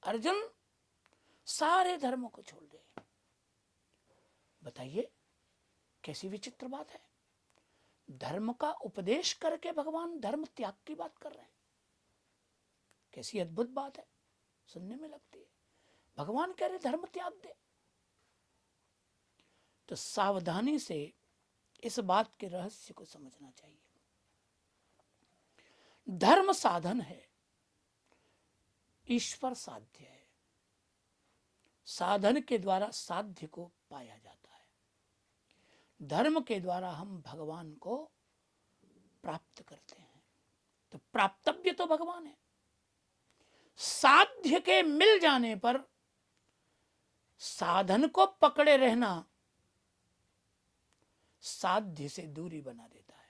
अर्जुन सारे धर्मों को छोड़ दे। बताइए कैसी विचित्र बात है। धर्म का उपदेश करके भगवान धर्म त्याग की बात कर रहे हैं। कैसी अद्भुत बात है, सुनने में लगती है। भगवान कह रहे धर्म त्याग दे। तो सावधानी से इस बात के रहस्य को समझना चाहिए। धर्म साधन है, ईश्वर साध्य है। साधन के द्वारा साध्य को पाया जाता है। धर्म के द्वारा हम भगवान को प्राप्त करते हैं। तो प्राप्तव्य तो भगवान है। साध्य के मिल जाने पर साधन को पकड़े रहना साध्य से दूरी बना देता है।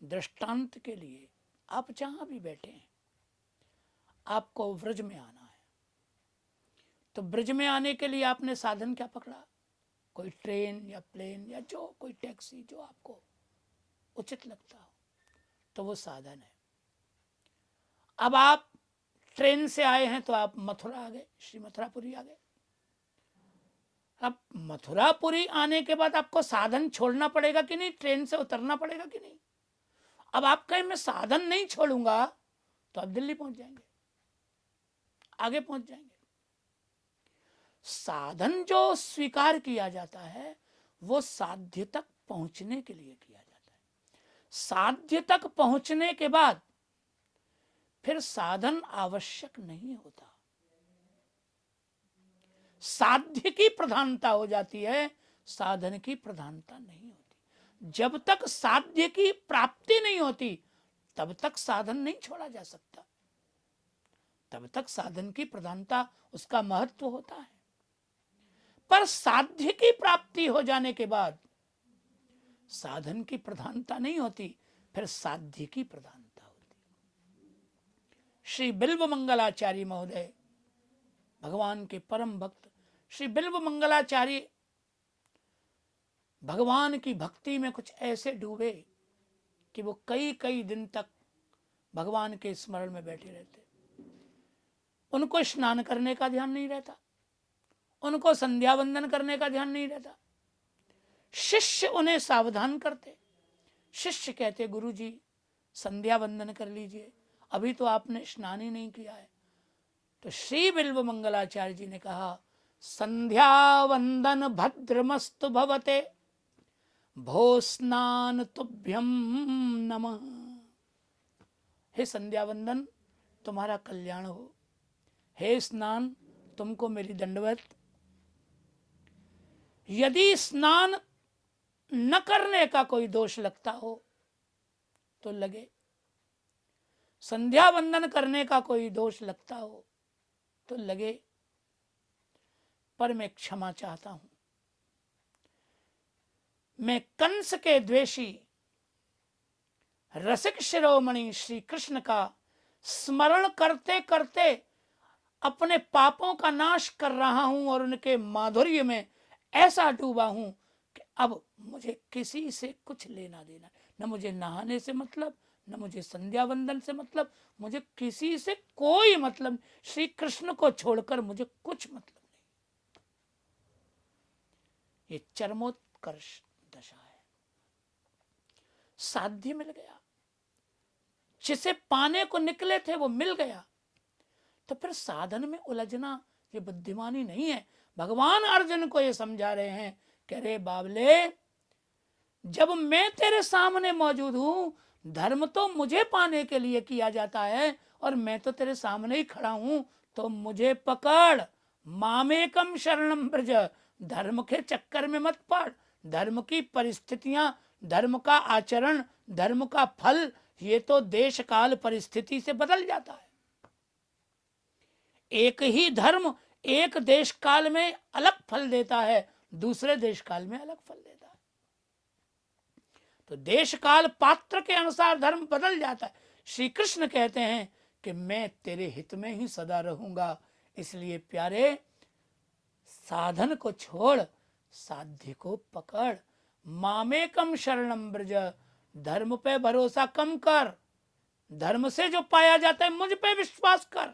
दृष्टांत के लिए, आप जहां भी बैठे हैं, आपको व्रज में आना है, तो ब्रज में आने के लिए आपने साधन क्या पकड़ा? कोई ट्रेन या प्लेन या जो कोई टैक्सी, जो आपको उचित लगता हो, तो वो साधन है। अब आप ट्रेन से आए हैं तो आप मथुरा आ गए, श्री मथुरापुरी आ गए। अब मथुरापुरी आने के बाद आपको साधन छोड़ना पड़ेगा कि नहीं? ट्रेन से उतरना पड़ेगा कि नहीं? अब आप कहें मैं साधन नहीं छोड़ूंगा, तो आप दिल्ली पहुंच जाएंगे, आगे पहुंच जाएंगे। साधन जो स्वीकार किया जाता है वो साध्य तक पहुंचने के लिए किया जाता है। साध्य तक पहुंचने के बाद फिर साधन आवश्यक नहीं होता। साध्य की प्रधानता हो जाती है, साधन की प्रधानता नहीं होती। जब तक साध्य की प्राप्ति नहीं होती तब तक साधन नहीं छोड़ा जा सकता। तब तक साधन की प्रधानता, उसका महत्व होता है। पर साध्य की प्राप्ति हो जाने के बाद साधन की प्रधानता नहीं होती, फिर साध्य की प्रधानता होती। श्री बिल्व मंगलाचार्य महोदय, भगवान के परम भक्त श्री बिल्व मंगलाचार्य, भगवान की भक्ति में कुछ ऐसे डूबे कि वो कई कई दिन तक भगवान के स्मरण में बैठे रहते। उनको स्नान करने का ध्यान नहीं रहता, उनको संध्या वंदन करने का ध्यान नहीं रहता। शिष्य उन्हें सावधान करते। शिष्य कहते, गुरु जी संध्या वंदन कर लीजिए, अभी तो आपने स्नान ही नहीं किया है। तो श्री बिल्व मंगलाचार्य जी ने कहा, संध्या वंदन भद्रमस्तु भवते, भो स्नान तुभ्यम नमः। हे संध्या वंदन, तुम्हारा कल्याण हो। हे स्नान, तुमको मेरी दंडवत। यदि स्नान न करने का कोई दोष लगता हो तो लगे, संध्या वंदन करने का कोई दोष लगता हो तो लगे, पर मैं क्षमा चाहता हूं। मैं कंस के द्वेषी रसिक शिरोमणि श्री कृष्ण का स्मरण करते करते अपने पापों का नाश कर रहा हूं और उनके माधुर्य में ऐसा डूबा हूं कि अब मुझे किसी से कुछ लेना देना, न मुझे नहाने से मतलब, न मुझे संध्या वंदन से मतलब, मुझे किसी से कोई मतलब। श्री कृष्ण को छोड़कर मुझे कुछ मतलब नहीं। ये चरमोत्कर्ष दशा है। साध्य मिल गया, जिसे पाने को निकले थे वो मिल गया, तो फिर साधन में उलझना ये बुद्धिमानी नहीं है। भगवान अर्जुन को ये समझा रहे हैं कि अरे बाबले, जब मैं तेरे सामने मौजूद हूं, धर्म तो मुझे पाने के लिए किया जाता है और मैं तो तेरे सामने ही खड़ा हूं, तो मुझे पकड़। मामेकम शरणम ब्रज, धर्म के चक्कर में मत पड़। धर्म की परिस्थितियां, धर्म का आचरण, धर्म का फल, ये तो देश काल परिस्थिति से बदल जाता है। एक ही धर्म एक देश काल में अलग फल देता है, दूसरे देश काल में अलग फल देता है। तो देश काल पात्र के अनुसार धर्म बदल जाता है। श्री कृष्ण कहते हैं कि मैं तेरे हित में ही सदा रहूंगा। इसलिए प्यारे, साधन को छोड़, साध्य को पकड़। मामेकम शरणम ब्रज, धर्म पे भरोसा कम कर। धर्म से जो पाया जाता है मुझ पे विश्वास कर।